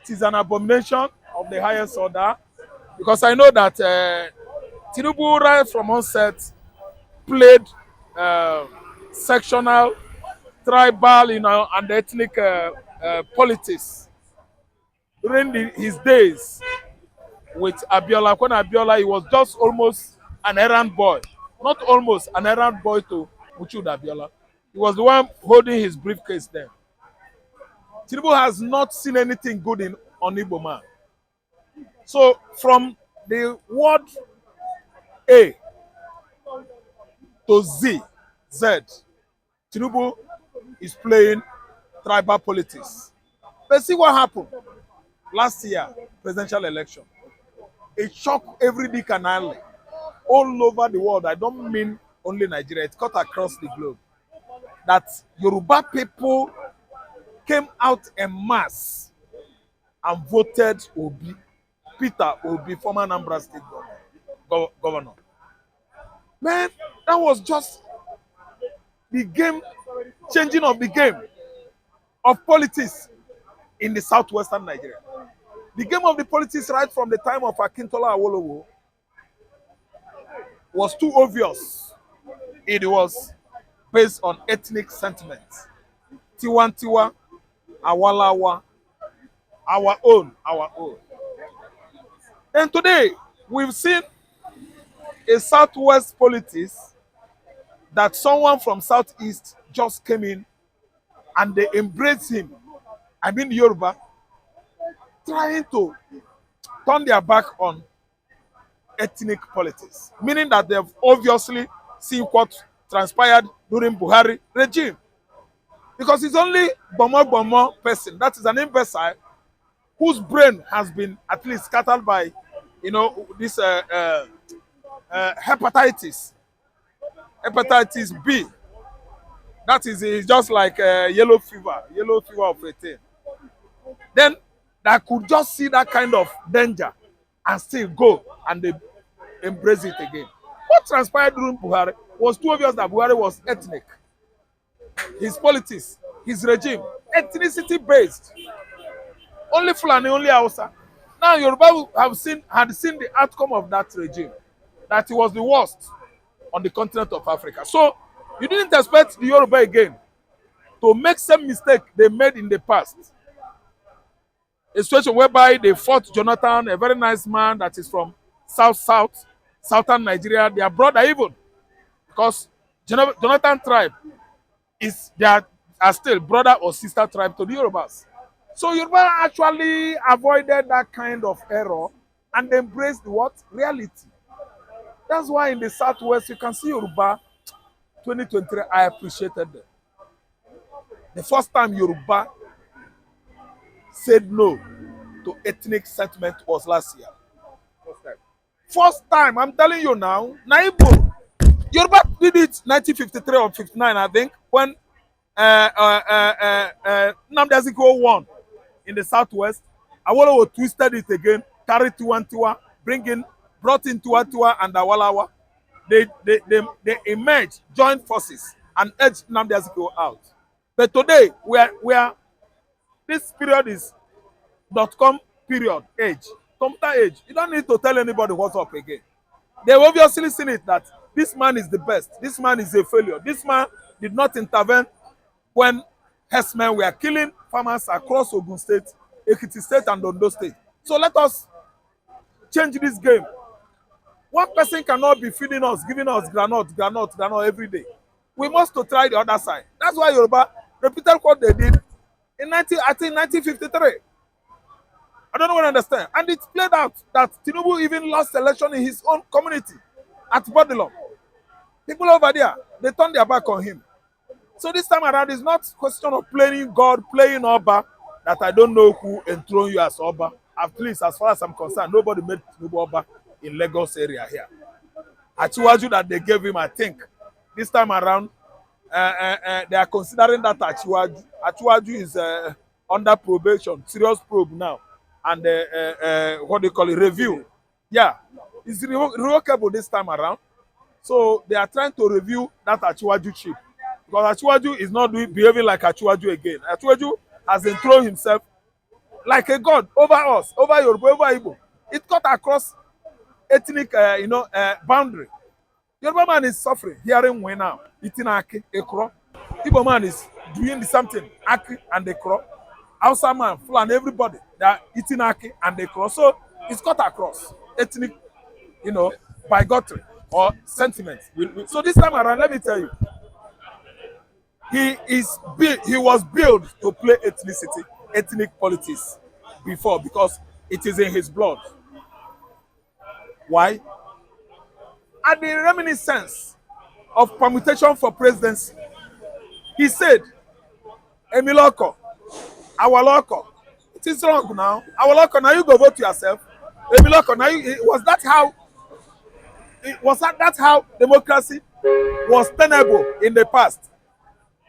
It is an abomination of the highest order because I know that Tinubu right from onset played uh, sectional, tribal, and ethnic politics during his days with Abiola. When Abiola, he was just almost an errand boy, not almost an errand boy to Muchud Abiola. He was the one holding his briefcase then. Tinubu has not seen anything good on Igbo man. So from the word A to Z, Tinubu is playing tribal politics. But see what happened last year, presidential election. It shocked every dick and alley all over the world. I don't mean only Nigeria. It cut across the globe. That Yoruba people came out en masse and voted Obi, Peter Obi, former Anambra State governor. Man, that was just the game, changing of the game of politics in the southwestern Nigeria. The game of the politics right from the time of Akintola Awolowo was too obvious. It was based on ethnic sentiments. Tiwantiwa, Awalawa, our own, our own. And today, we've seen a southwest politics that someone from southeast just came in and they embraced him. I mean Yoruba, trying to turn their back on ethnic politics, meaning that they've obviously seen what transpired during Buhari regime. Because it's only Bomo person, that is an imbecile, whose brain has been at least scattered by, this hepatitis B. That is just like yellow fever of 18. Then that could just see that kind of danger and still go and they embrace it again. What transpired during Buhari was too obvious that Buhari was ethnic. His politics, his regime, ethnicity based. Only Fulani, only Hausa. Now Yoruba had seen the outcome of that regime, that it was the worst on the continent of Africa. So you didn't expect the Yoruba again to make some mistake they made in the past. A situation whereby they fought Jonathan, a very nice man that is from southern Nigeria, their brother even, because Jonathan tribe are still brother or sister tribe to the Yorubas. So Yoruba actually avoided that kind of error and embraced what? Reality. That's why in the southwest you can see Yoruba 2023, I appreciated them. The first time Yoruba said no to ethnic sentiment was last year. First time, I'm telling you now, Naibu, Yoruba did it 1953 or 59, I think, when Nnamdi Azikiwe won in the southwest. Awolowo twisted it again, carried Tiwantiwa, brought in Tiwantiwa and Awalawa. They emerged, joined forces, and edged Nnamdi Azikiwe out. But today, this period is .com period, age, computer age. You don't need to tell anybody what's up again. They've obviously seen it that this man is the best. This man is a failure. This man did not intervene when herdsmen were killing farmers across Ogun State, Ekiti State, and Ondo State. So let us change this game. One person cannot be feeding us, giving us granite every day. We must to try the other side. That's why Yoruba repeated what they did in 1953. I don't know what I understand. And it played out that Tinubu even lost election in his own community at Bodilon. People over there, they turned their back on him. So this time around, it's not a question of playing God, playing Oba, that I don't know who enthroned you as Oba. At least, as far as I'm concerned, nobody made Tinubu Oba in Lagos area here. Achiwaju that they gave him, I think, this time around, they are considering that Achiwaju is under probation, serious probe now, and what they call it, review. Yeah, it's revocable this time around. So they are trying to review that Achiwaju chip. Because Achiwaju is not behaving like Achiwaju again. Achiwaju has enthroned himself like a god over us, over Yoruba, over Igbo. It cut across ethnic, boundary. Yoruba man is suffering, hearing when now, eating aki, ekro. Igbo man is doing the same thing, aki and ekro. Hausa man, Fulani, everybody, they are eating aki and ekro. So it's cut across ethnic, bigotry or sentiment. So this time around, let me tell you, he was built to play ethnic politics before because it is in his blood. Why? At the reminiscence of permutation for presidency, he said, Emiloko, Awaloko, it is wrong now. Awaloko, now you go vote yourself. Emiloko, now that's how democracy was tenable in the past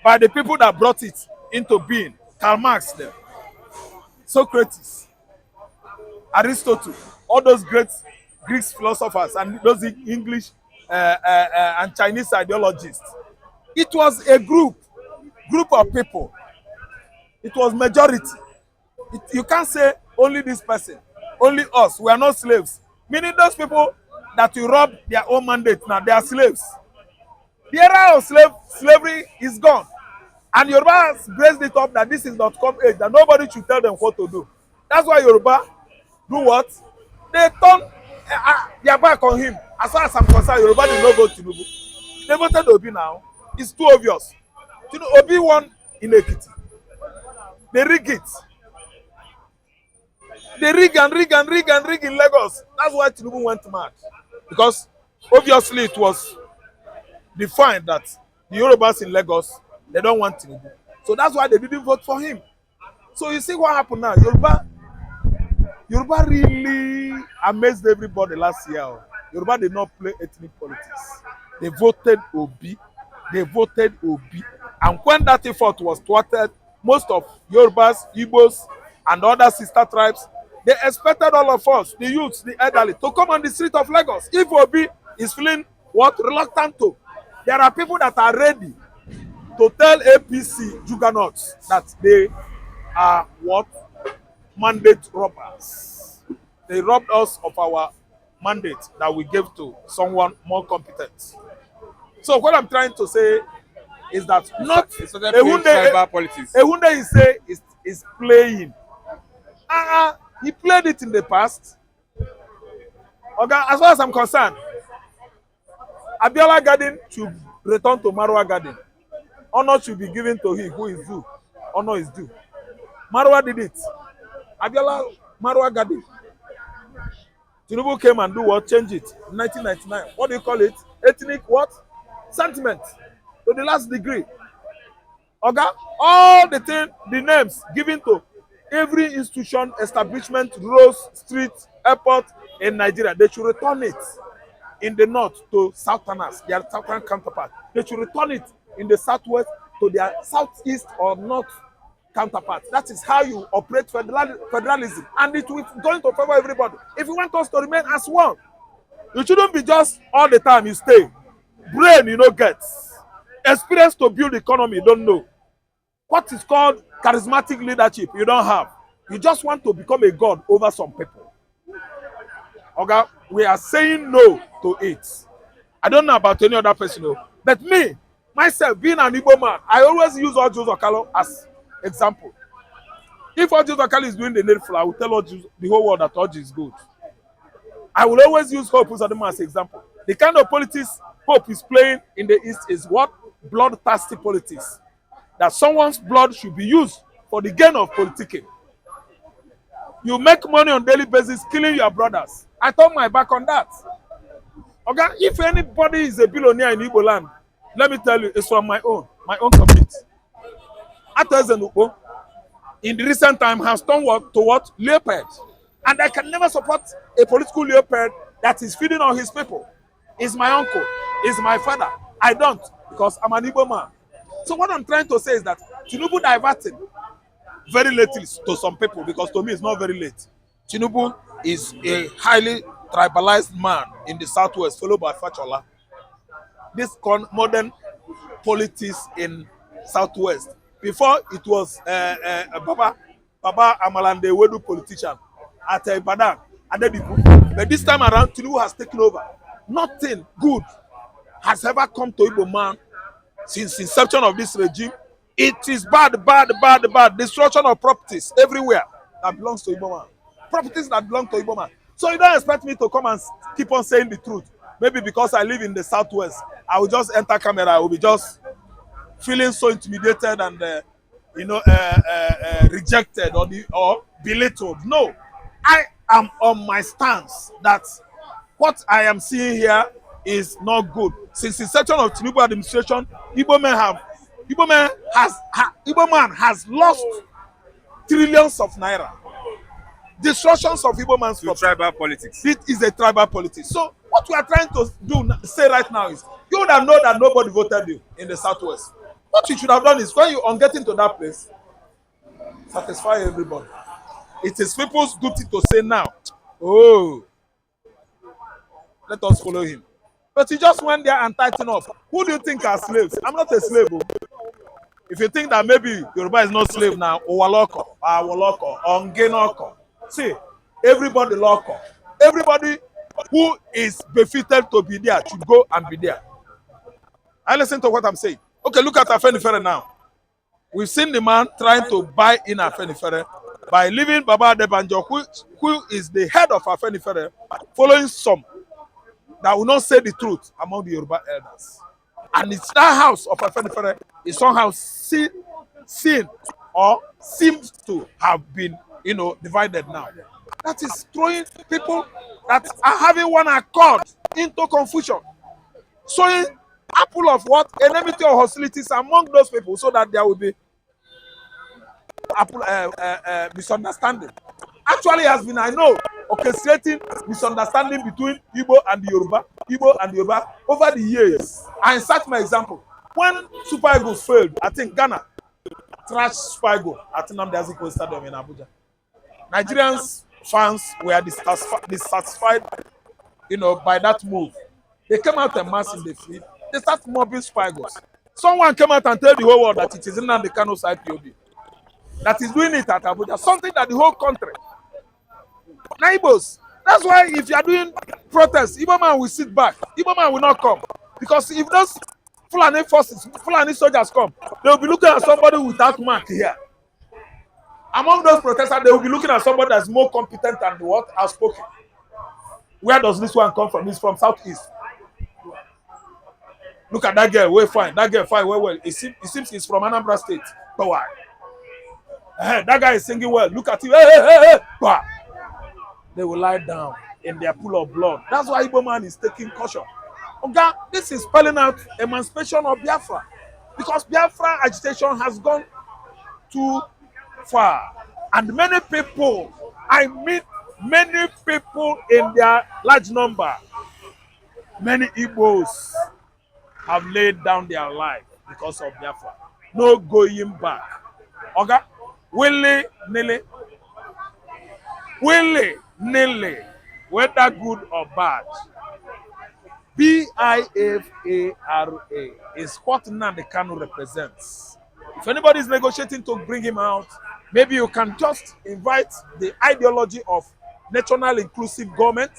by the people that brought it into being. Karl Marx, them, Socrates, Aristotle, all those great Greek philosophers and those English and Chinese ideologists. It was a group of people. It was majority. You can't say only this person, only us. We are not slaves. Meaning those people that you rob their own mandate now, they are slaves. The era of slavery is gone. And Yoruba has raised it up that this is not come age, that nobody should tell them what to do. That's why Yoruba do what? They turn their back on him. As far as I'm concerned, Yoruba did not vote Tinubu. They voted Obi now. It's too obvious. Obi won in Ekiti. They rig it. They rig in Lagos. That's why Tinubu went mad. Because obviously it was defined that the Yorubas in Lagos, they don't want Tinubu. So that's why they didn't vote for him. So you see what happened now. Yoruba really amazed everybody last year. Yoruba did not play ethnic politics. They voted Obi. And when that effort was thwarted, most of Yorubas, Igbos, and other sister tribes, they expected all of us, the youths, the elderly, to come on the street of Lagos. If Obi is feeling reluctant to, there are people that are ready to tell APC juggernauts that they are mandate robbers. They robbed us of our mandate that we gave to someone more competent. So what I'm trying to say is that not Ehunde is playing. He played it in the past. Okay, as far as I'm concerned, Abiola Garden should return to Marwa Garden. Honor should be given to him who is due. Honor is due. Marwa did it. Abiola, Marwa Garden. Tinubu came and do what? Change it. In 1999. What do you call it? Ethnic what? Sentiment. To the last degree. Okay? All the names given to every institution, establishment, roads, streets, airport in Nigeria, they should return it in the north to Southerners, their southern counterpart. They should return it in the southwest to their southeast or north counterparts. That is how you operate federalism, and it will going to favor everybody. If you want us to remain as one, you shouldn't be just all the time you stay. Brain you don't get. Experience to build economy you don't know. What is called charismatic leadership you don't have. You just want to become a god over some people. Okay, we are saying no to it. I don't know about any other person, but me, myself, being an Igbo man, I always use Ojo Okalo as example. If Ojo Okalo is doing the needful, I will tell the whole world that Ojo is good. I will always use Hope Uzodinma as example. The kind of politics Hope is playing in the East is what? Bloodthirsty politics. That someone's blood should be used for the gain of politicking. You make money on daily basis killing your brothers. I turn my back on that. Okay, if anybody is a billionaire in Igbo land, let me tell you, it's from my own community. Atezenupo, in the recent time, has turned to what? Leopard. And I can never support a political leopard that is feeding on his people. It's my uncle, it's my father. I don't, because I'm an Igbo man. So what I'm trying to say is that Tinubu diverted very lately to some people, because to me it's not very late. Tinubu is a highly tribalized man in the southwest, followed by Fachola. This modern politics in southwest. Before it was Baba Amalande Wedu politician at Ibadan, Adedibu. But this time around, Tinubu has taken over. Nothing good has ever come to Igbo man since inception of this regime. It is bad, bad, bad, bad. Destruction of properties everywhere that belongs to Igbo man. Properties that belong to Igbo man. So you don't expect me to come and keep on saying the truth. Maybe because I live in the southwest, I will just enter camera. I will be just feeling so intimidated and rejected or belittled. No, I am on my stance that what I am seeing here is not good. Since the inception of Tinubu administration, Igbo man has lost trillions of naira. Destructions of Igbo man's to tribal politics. It is a tribal politics. So what we are trying to say right now is, you would have known that nobody voted you in the southwest. What you should have done is, when you on getting to that place, satisfy everybody. It is people's duty to say now, oh, let us follow him. But you just went there and tighten up. Who do you think are slaves? I'm not a slave. Oh. If you think that maybe Yoruba is not slave now, Owaloko, Awoloko, Ongenoko. See, everybody local. Everybody who is befitted to be there should go and be there. I listen to what I'm saying. Okay, look at Afenifere now. We've seen the man trying to buy in Afenifere by leaving Baba Adebanjo, who is the head of Afenifere, following some that will not say the truth among the Yoruba elders. And it's that house of Afenifere is somehow seen or seems to have been, divided now. That is throwing people that are having one accord into confusion. Showing apple of what? Enmity or hostilities among those people, so that there will be misunderstanding. Actually has been, I know, orchestrating misunderstanding between Igbo and the Yoruba over the years. I insert my example. When Super Eagles failed, I think Ghana trashed Super Eagles at Nnamdi Azikiwe Stadium in Abuja. Nigerians fans were dissatisfied, by that move. They came out en masse in the field. They started mobbing Super Eagles. Someone came out and told the whole world that it is Nnamdi Kanu's IPOB that is doing it at Abuja, something that the whole country. Igbos. That's why if you are doing protests, Igbo man will sit back. Igbo man will not come. Because if those Fulani forces, Fulani soldiers come, they will be looking at somebody without mark here. Among those protesters, they will be looking at somebody that's more competent and what? Outspoken. Where does this one come from? He's from Southeast. Look at that girl, way fine. That girl fine, well. It seems he's from Anambra State. But why? That guy is singing well. Look at him. Hey. Bah. They will lie down in their pool of blood. That's why Igbo man is taking caution. Okay, this is spelling out emancipation of Biafra. Because Biafra agitation has gone too far. And many people, I mean many people in their large number, many Igbos have laid down their life because of Biafra. No going back. Okay? Willy-nilly, whether good or bad, Biafra is what Nnamdi Kanu represents. If anybody is negotiating to bring him out, maybe you can just invite the ideology of national inclusive government,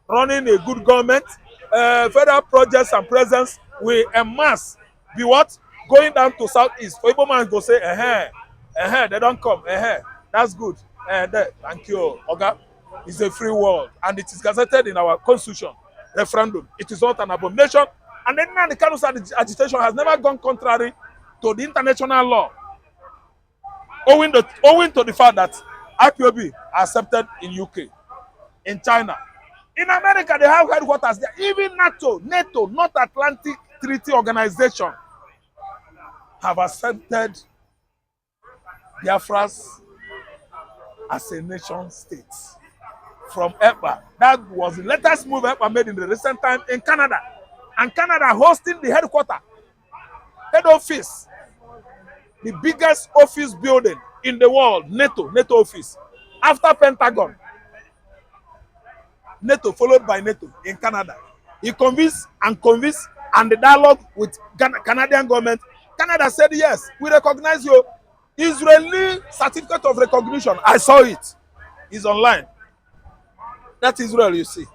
running a good government, federal projects and presence will en masse be what? Going down to Southeast. For Igbo man go say, they don't come, that's good. Thank you, Oga. It's a free world, and it is gazetted in our constitution, referendum. It is not an abomination, and then the Kanu's agitation has never gone contrary to the international law, owing to the fact that IPOB are accepted in UK, in China. In America, they have headquarters there. Even NATO, North Atlantic Treaty Organization, have accepted Biafra's as a nation state from EPA. That was the latest move EPA made in the recent time in Canada. And Canada hosting the head office, the biggest office building in the world, NATO office, after Pentagon. NATO followed by NATO in Canada. He convinced, and the dialogue with Canadian government. Canada said, yes, we recognize you. Israeli certificate of recognition. I saw it. It's online. That's Israel, you see.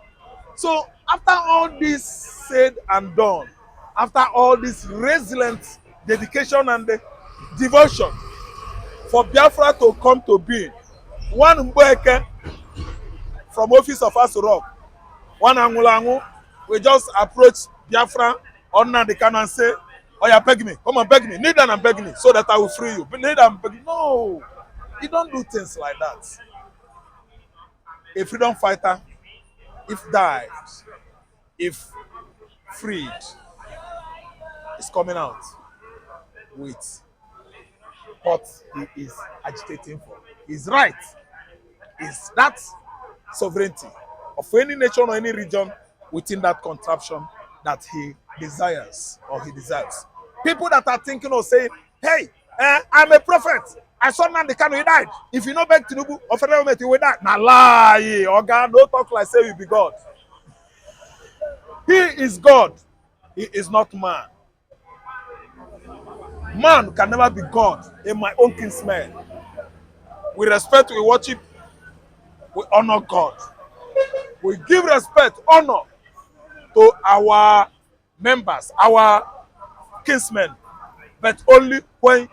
So after all this said and done, after all this resilient dedication and devotion for Biafra to come to being, one Mbeke from office of Asurok, one Angulangu, we just approach Biafra on the can and say, oh yeah, beg me, come on, beg me, kneel down and beg me so that I will free you. But kneel down and beg me. No, you don't do things like that. A freedom fighter, if died, if freed, is coming out with what he is agitating for. His right is that sovereignty of any nation or any region within that contraption that he desires or he desires. People that are thinking of saying, hey, I'm a prophet. I saw Nnamdi Kanu, he died. If you know back Tinubu or federal government, you will die. Nah, lie. Oh God, don't talk like say you be God. He is God. He is not man. Man can never be God in my own kinsman. We respect, we worship, we honor God. We give respect, honor to our members, our kinsmen, but only when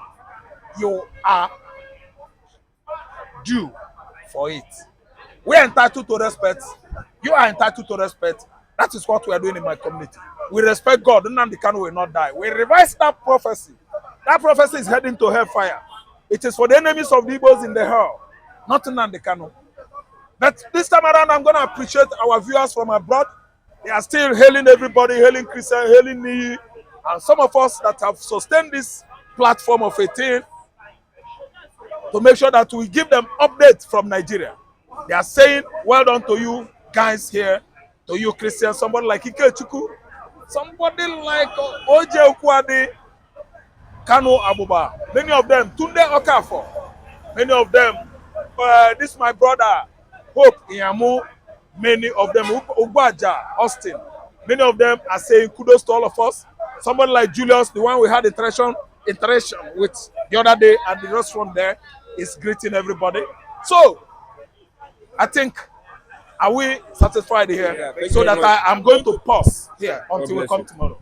you are due for it. We are entitled to respect. You are entitled to respect. That is what we are doing in my community. We respect God. Nnamdi Kanu will not die. We revise that prophecy. That prophecy is heading to hellfire. It is for the enemies of the Igbos in the hell, not Nnamdi Kanu. But this time around, I'm going to appreciate our viewers from abroad. They are still hailing everybody, hailing Christian, hailing me, and some of us that have sustained this platform of 18 to make sure that we give them updates from Nigeria. They are saying, well done to you guys here, to you Christians, somebody like Ikechukwu, somebody like Oje Okwadi, Kano Abuba, many of them, Tunde Okafor, many of them, this is my brother, Hope Iyamu, many of them, Ugbaja, Austin, many of them are saying kudos to all of us. Somebody like Julius, the one we had interaction with the other day at the restaurant there, is greeting everybody. So, I think, are we satisfied here? Yeah, so that I'm going to pause here until we come tomorrow.